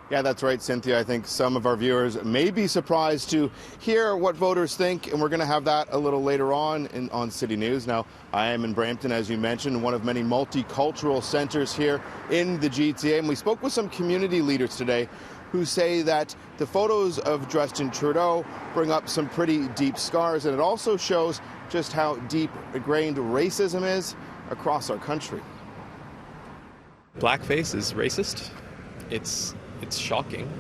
Yeah, that's right, Cynthia. I think some of our viewers may be surprised to hear what voters think, and we're going to have that a little later on City News. Now, I am in Brampton, as you mentioned, one of many multicultural centers here in the GTA, and we spoke with some community leaders today who say that the photos of Justin Trudeau bring up some pretty deep scars, and it also shows just how deep ingrained racism is across our country. Blackface is racist. It's shocking,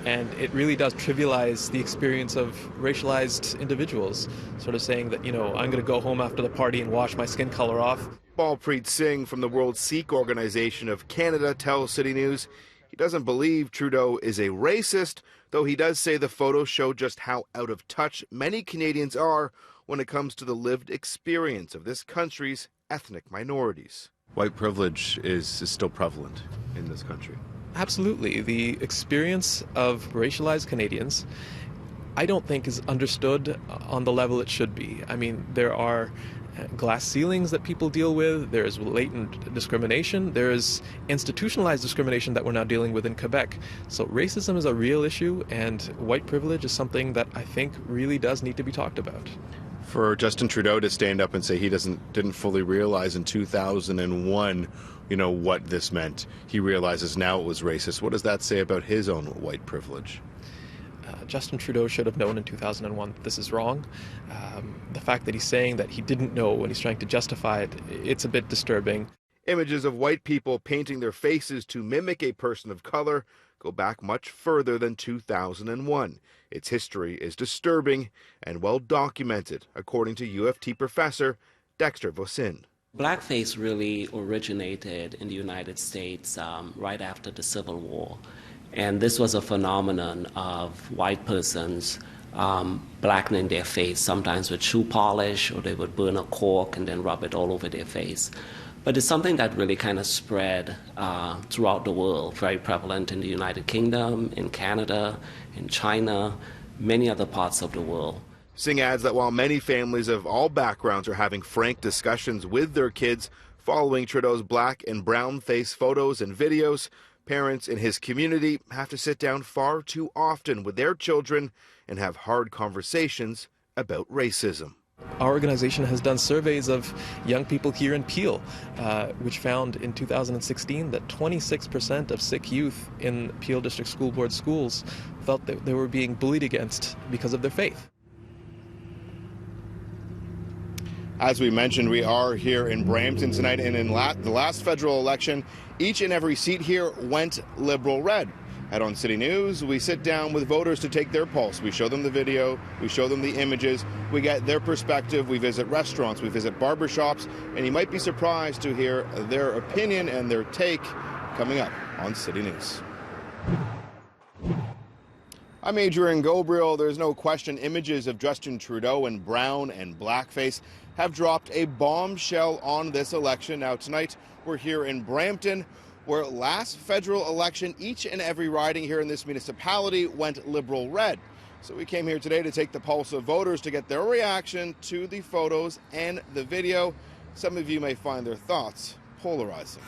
and it really does trivialize the experience of racialized individuals, sort of saying that, I'm going to go home after the party and wash my skin color off. Balpreet Singh from the World Sikh Organization of Canada tells City News he doesn't believe Trudeau is a racist, though he does say the photos show just how out of touch many Canadians are when it comes to the lived experience of this country's ethnic minorities. White privilege is still prevalent in this country. Absolutely. The experience of racialized Canadians, I don't think is understood on the level it should be. I mean, there are glass ceilings that people deal with, there is latent discrimination, there is institutionalized discrimination that we're now dealing with in Quebec. So racism is a real issue, and white privilege is something that I think really does need to be talked about. For Justin Trudeau to stand up and say he didn't fully realize in 2001, what this meant. He realizes now it was racist. What does that say about his own white privilege? Justin Trudeau should have known in 2001 that this is wrong. The fact that he's saying that he didn't know when he's trying to justify it, it's a bit disturbing. Images of white people painting their faces to mimic a person of color go back much further than 2001. Its history is disturbing and well documented, according to U of T professor Dexter Vosin. Blackface really originated in the United States right after the Civil War. And this was a phenomenon of white persons blackening their face, sometimes with shoe polish, or they would burn a cork and then rub it all over their face. But it's something that really kind of spread throughout the world, very prevalent in the United Kingdom, in Canada, in China, many other parts of the world. Singh adds that while many families of all backgrounds are having frank discussions with their kids following Trudeau's black and brown face photos and videos, parents in his community have to sit down far too often with their children and have hard conversations about racism. Our organization has done surveys of young people here in Peel, which found in 2016 that 26% of Sikh youth in Peel District School Board schools felt that they were being bullied against because of their faith. As we mentioned, we are here in Brampton tonight, and in the last federal election, each and every seat here went Liberal red. And on City News, we sit down with voters to take their pulse. We show them the video, we show them the images, we get their perspective, we visit restaurants, we visit barbershops, and you might be surprised to hear their opinion and their take coming up on City News. I'm Adrian Gobriel. There's no question images of Justin Trudeau in brown and blackface have dropped a bombshell on this election. Now tonight we're here in Brampton, where last federal election each and every riding here in this municipality went Liberal red. So we came here today to take the pulse of voters to get their reaction to the photos and the video. Some of you may find their thoughts polarizing.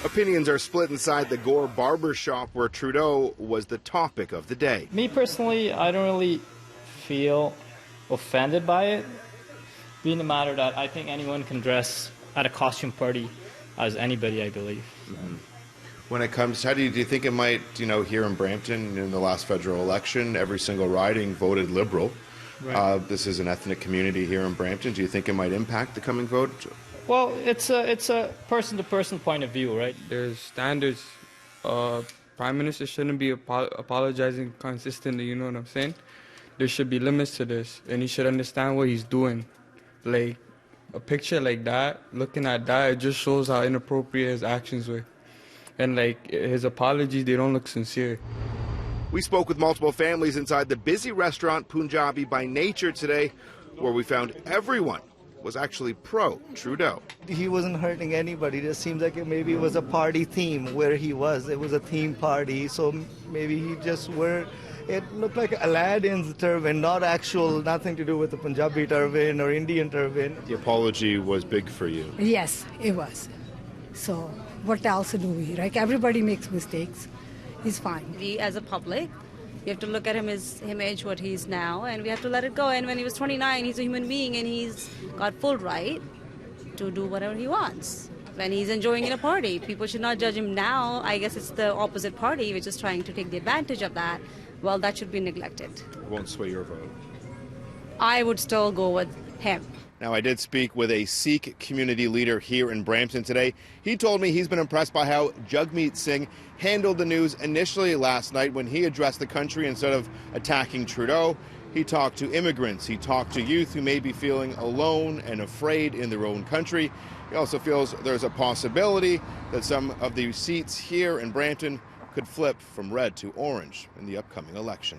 Opinions are split inside the Gore barber shop where Trudeau was the topic of the day. Me personally, I don't really feel offended by it, being the matter that I think anyone can dress at a costume party as anybody, I believe. Mm-hmm. When it comes, how do you think it might, here in Brampton in the last federal election, every single riding voted Liberal. Right. This is an ethnic community here in Brampton. Do you think it might impact the coming vote? Well, it's a person-to-person point of view, right? There's standards. Prime Minister shouldn't be apologizing consistently, you know what I'm saying? There should be limits to this, and he should understand what he's doing. Like, a picture like that, looking at that, it just shows how inappropriate his actions were. And, his apologies, they don't look sincere. We spoke with multiple families inside the busy restaurant Punjabi by Nature today, where we found everyone was actually pro-Trudeau. He wasn't hurting anybody. It just seems like maybe it was a party theme where he was. It was a theme party, so maybe he just wore, it looked like Aladdin's turban, nothing to do with the Punjabi turban or Indian turban. The apology was big for you. Yes, it was. So what else do we? Like, everybody makes mistakes. He's fine. We, as a public, we have to look at his image, what he's now, and we have to let it go. And when he was 29, he's a human being, and he's got full right to do whatever he wants. When he's enjoying in a party, people should not judge him now. I guess it's the opposite party which is trying to take the advantage of that. Well, that should be neglected. It won't sway your vote. I would still go with him. Now, I did speak with a Sikh community leader here in Brampton today. He told me he's been impressed by how Jagmeet Singh handled the news initially last night when he addressed the country instead of attacking Trudeau. He talked to immigrants. He talked to youth who may be feeling alone and afraid in their own country. He also feels there's a possibility that some of the seats here in Brampton could flip from red to orange in the upcoming election.